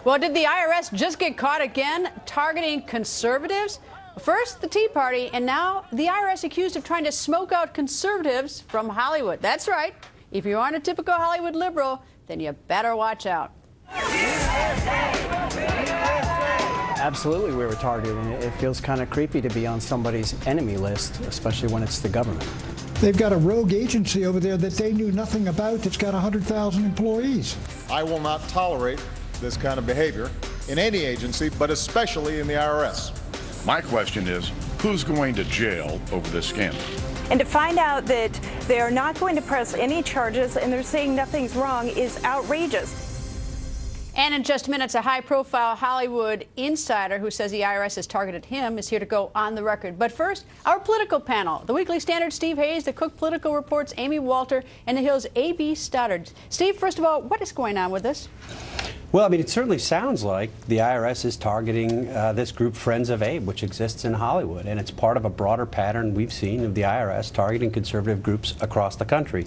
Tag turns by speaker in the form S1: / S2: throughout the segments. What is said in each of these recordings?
S1: Well, did the IRS just get caught again targeting conservatives? First, the Tea Party, and now the IRS accused of trying to smoke out conservatives from Hollywood. That's right. If you aren't a typical Hollywood liberal, then you better watch out.
S2: Absolutely, we were targeted. It feels kind of creepy to be on somebody's enemy list, especially when it's the government.
S3: They've got a rogue agency over there that they knew nothing about that's got 100,000 employees.
S4: I will not tolerate this kind of behavior in any agency, but especially in the IRS.
S5: My question is, who's going to jail over this scandal?
S6: And to find out that they are not going to press any charges and they're saying nothing's wrong is outrageous.
S1: And in just minutes, a high-profile Hollywood insider who says the IRS has targeted him is here to go on the record. But first, our political panel. The Weekly Standard, Steve Hayes, the Cook Political Report's Amy Walter, and the Hill's A.B. Stoddard. Steve, first of all, what is going on with this?
S2: Well, I mean, it certainly sounds like the IRS is targeting this group, Friends of Abe, which exists in Hollywood. And it's part of a broader pattern we've seen of the IRS targeting conservative groups across the country.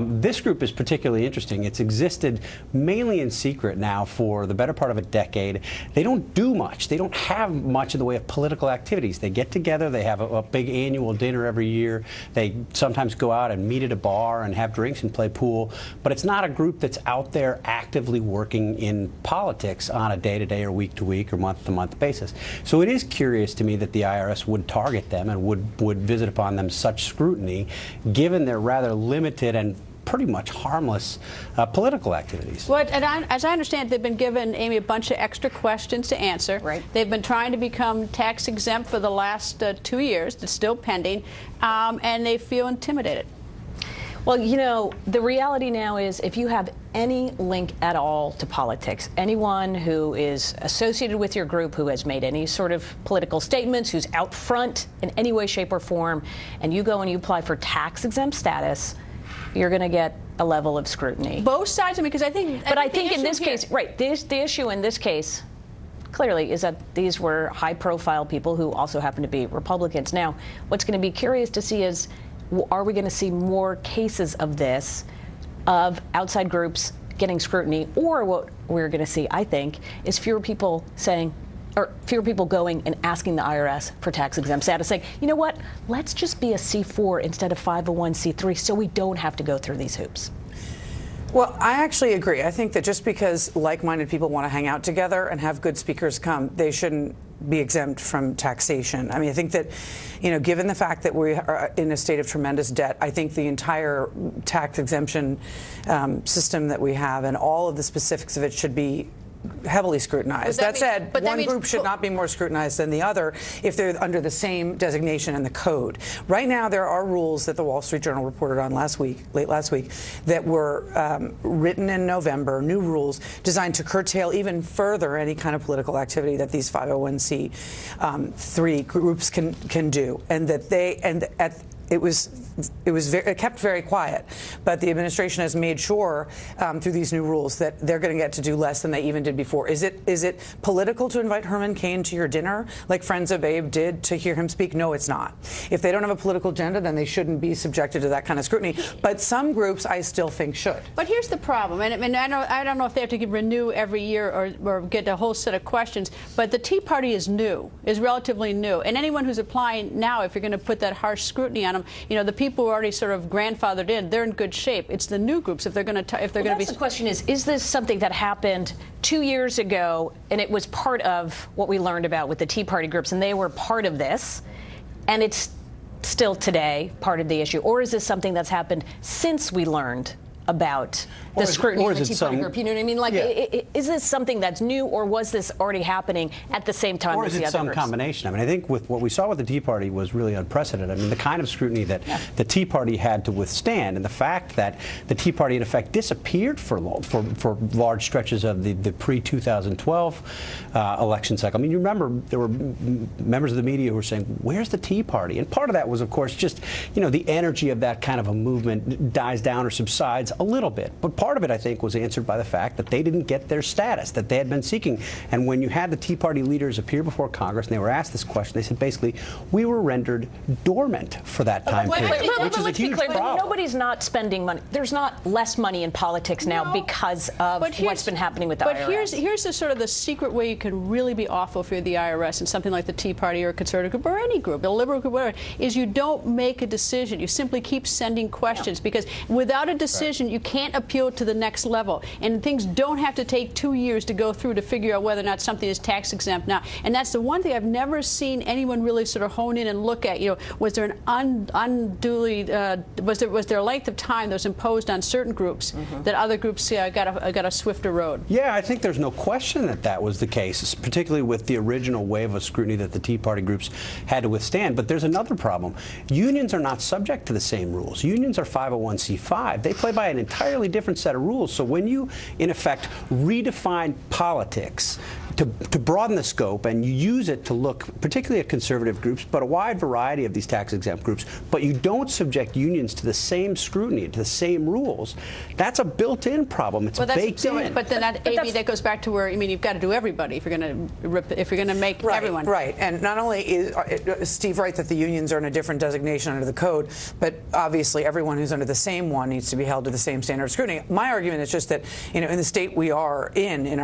S2: This group is particularly interesting. It's existed mainly in secret now for the better part of a decade. They don't do much. They don't have much in the way of political activities. They get together. They have a big annual dinner every year. They sometimes go out and meet at a bar and have drinks and play pool. But it's not a group that's out there actively working in politics on a day-to-day or week-to-week or month-to-month basis. So it is curious to me that the IRS would target them and would visit upon them such scrutiny, given their rather limited and pretty much harmless political activities.
S1: Well, and as I understand, they've been given, Amy, a bunch of extra questions to answer. Right. They've been trying to become tax exempt for the last 2 years. It's still pending, and they feel intimidated.
S7: Well, you know, the reality now is if you have any link at all to politics, anyone who is associated with your group, who has made any sort of political statements, who's out front in any way, shape, or form, and you go and you apply for tax-exempt status, you're going to get a level of scrutiny.
S1: Both sides of me, because I think...
S7: But I think in this case, right, the issue in this case, clearly, is that these were high-profile people who also happen to be Republicans. Now, what's going to be curious to see is, are we going to see more cases of this, of outside groups getting scrutiny, or what we're going to see, I think, is fewer people saying, or fewer people going and asking the IRS for tax-exempt status, saying, you know what, let's just be a C4 instead of 501c3 so we don't have to go through these hoops.
S8: Well, I actually agree. I think that just because like-minded people want to hang out together and have good speakers come, they shouldn't be exempt from taxation. I mean, I think that, you know, given the fact that we are in a state of tremendous debt, I think the entire tax exemption system that we have and all of the specifics of it should be heavily scrutinized. That said, one group should not be more scrutinized than the other if they're under the same designation in the code. Right now, there are rules that the Wall Street Journal reported on late last week, that were written in November, new rules designed to curtail even further any kind of political activity that these 501c3 groups can do, and that it was kept very quiet, but the administration has made sure through these new rules that they're going to get to do less than they even did before. Is it political to invite Herman Cain to your dinner like Friends of Abe did to hear him speak? No, it's not. If they don't have a political agenda, then they shouldn't be subjected to that kind of scrutiny. But some groups, I still think, should.
S1: But here's the problem, and I mean, I don't know if they have to renew every year or get a whole set of questions. But the Tea Party is relatively new, and anyone who's applying now, if you're going to put that harsh scrutiny on them, you know, the people who are already sort of grandfathered in, they're in good shape. It's the new groups if they're going to be.
S7: The question is this something that happened 2 years ago, and it was part of what we learned about with the Tea Party groups, and they were part of this, and it's still today part of the issue, or is this something that's happened since we learned about the scrutiny of the Tea Party group? You know what I mean? Like, is this something that's new, or was this already happening at the same time as the other groups? Or is it some
S2: combination? I mean, I think with what we saw with the Tea Party was really unprecedented. I mean, the kind of scrutiny that the Tea Party had to withstand, and the fact that the Tea Party, in effect, disappeared for large stretches of the pre-2012 election cycle. I mean, you remember there were members of the media who were saying, where's the Tea Party? And part of that was, of course, just, you know, the energy of that kind of a movement dies down or subsides a little bit. But part of it, I think, was answered by the fact that they didn't get their status that they had been seeking. And when you had the Tea Party leaders appear before Congress and they were asked this question, they said basically, we were rendered dormant for that time period, which is a huge problem.
S7: Nobody's not spending money. There's not less money in politics now because of what's been happening with the IRS.
S1: But here's the sort of the secret way you can really be awful for the IRS and something like the Tea Party or a conservative group or any group, a liberal group, whatever, is you don't make a decision. You simply keep sending questions because without a decision, you can't appeal to the next level. And things don't have to take 2 years to go through to figure out whether or not something is tax exempt now. And that's the one thing I've never seen anyone really sort of hone in and look at. You know, was there an unduly was there a length of time that was imposed on certain groups that other groups got a swifter road?
S2: Yeah, I think there's no question that that was the case, particularly with the original wave of scrutiny that the Tea Party groups had to withstand. But there's another problem. Unions are not subject to the same rules. Unions are 501c5. They play by an entirely different set of rules. So when you, in effect, redefine politics to broaden the scope and you use it to look particularly at conservative groups, but a wide variety of these tax-exempt groups, but you don't subject unions to the same scrutiny, to the same rules, that's a built-in problem. It's baked in.
S1: But then that goes back to where, I mean, you've got to do everybody if you're going to make everyone.
S8: Right. And not only is Steve right that the unions are in a different designation under the code, but obviously everyone who's under the same one needs to be held to the same standard of scrutiny. My argument is just that, you know, in the state we are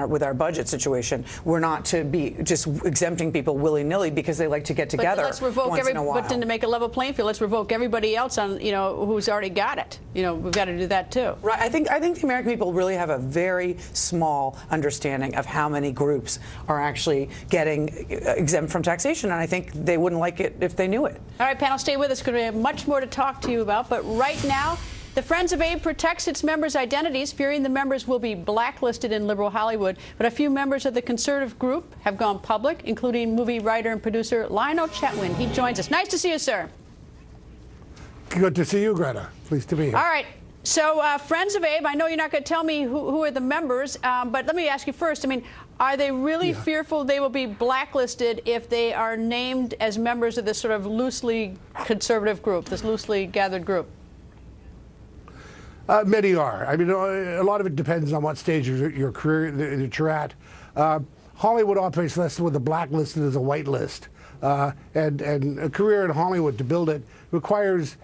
S8: with our budget situation, we're not to be just exempting people willy-nilly because they like to get together
S1: let's revoke
S8: once in a while.
S1: But then to make a level playing field, let's revoke everybody else on, you know, who's already got it. You know, we've got to do that too.
S8: Right. I think the American people really have a very small understanding of how many groups are actually getting exempt from taxation, and I think they wouldn't like it if they knew it.
S1: All right, panel, stay with us because we have much more to talk to you about. But right now, the Friends of Abe protects its members' identities, fearing the members will be blacklisted in liberal Hollywood. But a few members of the conservative group have gone public, including movie writer and producer Lionel Chetwin. He joins us. Nice to see you, sir.
S9: Good to see you, Greta. Pleased to be here.
S1: All right. So, Friends of Abe, I know you're not going to tell me who are the members, but let me ask you first. I mean, are they really fearful they will be blacklisted if they are named as members of this sort of loosely conservative group, this loosely gathered group?
S9: Many are. I mean, a lot of it depends on what stage of your career that you're at. Hollywood operates less with a blacklist as a whitelist. And a career in Hollywood, to build it, requires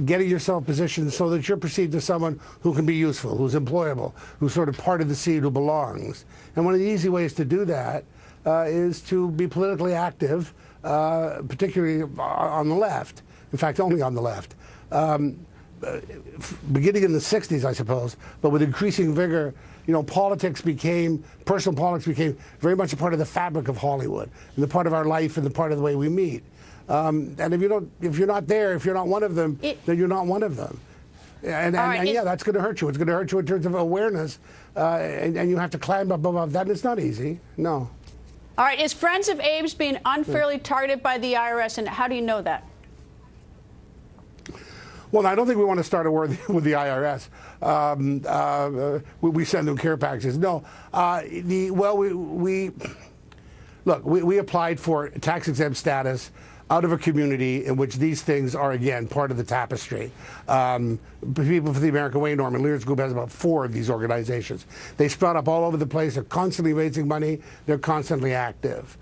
S9: getting yourself positioned so that you're perceived as someone who can be useful, who's employable, who's sort of part of the seed, who belongs. And one of the easy ways to do that is to be politically active, particularly on the left. In fact, only on the left. Beginning in the 60s, I suppose, but with increasing vigor, you know, personal politics became very much a part of the fabric of Hollywood, and the part of our life and the part of the way we meet. And if you're not there, if you're not one of them, then you're not one of them. And yeah, that's going to hurt you. It's going to hurt you in terms of awareness, and you have to climb up above that, and it's not easy. No.
S1: All right, is Friends of Abe's being unfairly targeted by the IRS, and how do you know that?
S9: Well, I don't think we want to start a war with the IRS. We send them care packages. No. We applied for tax-exempt status out of a community in which these things are, again, part of the tapestry. People for the American Way, Norman Lear's group has about 4 of these organizations. They sprout up all over the place. They're constantly raising money. They're constantly active.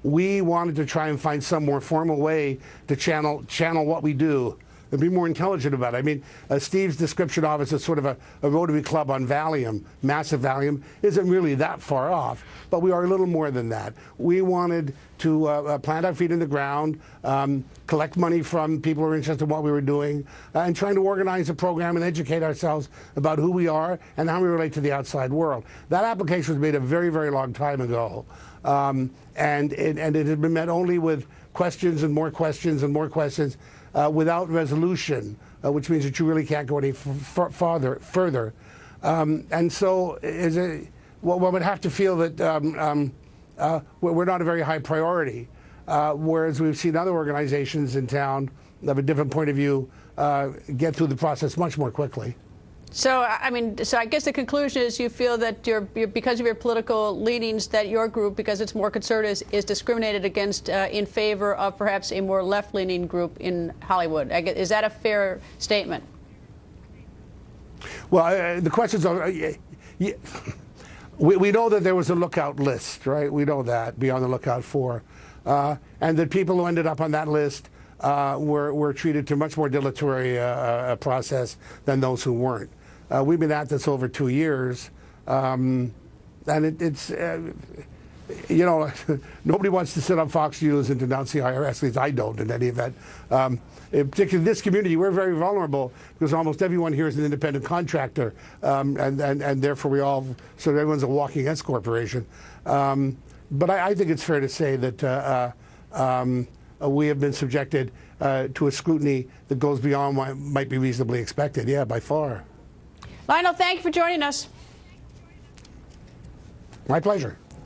S9: We wanted to try and find some more formal way to channel what we do and be more intelligent about it. I mean, Steve's description of us as sort of a Rotary Club on Valium, massive Valium, isn't really that far off, but we are a little more than that. We wanted to plant our feet in the ground, collect money from people who are interested in what we were doing, and trying to organize a program and educate ourselves about who we are and how we relate to the outside world. That application was made a very, very long time ago, and it had been met only with questions and more questions and more questions, without resolution, which means that you really can't go any further. And so one would have to feel that we're not a very high priority, whereas we've seen other organizations in town of a different point of view get through the process much more quickly.
S1: So, I guess the conclusion is you feel that because of your political leanings, that your group, because it's more conservative, is discriminated against in favor of perhaps a more left-leaning group in Hollywood. Is that a fair statement?
S9: Well, the questions are, we know that there was a lookout list, right? We know that, be on the lookout for. And that people who ended up on that list were treated to a much more dilatory process than those who weren't. We've been at this over 2 years, and it's you know, nobody wants to sit on Fox News and denounce the IRS, at least I don't in any event. Particularly in this community, we're very vulnerable because almost everyone here is an independent contractor, and therefore so everyone's a walking S corporation. But I think it's fair to say that we have been subjected to a scrutiny that goes beyond what might be reasonably expected. Yeah, by far.
S1: Lionel, thank you for joining us.
S9: My pleasure.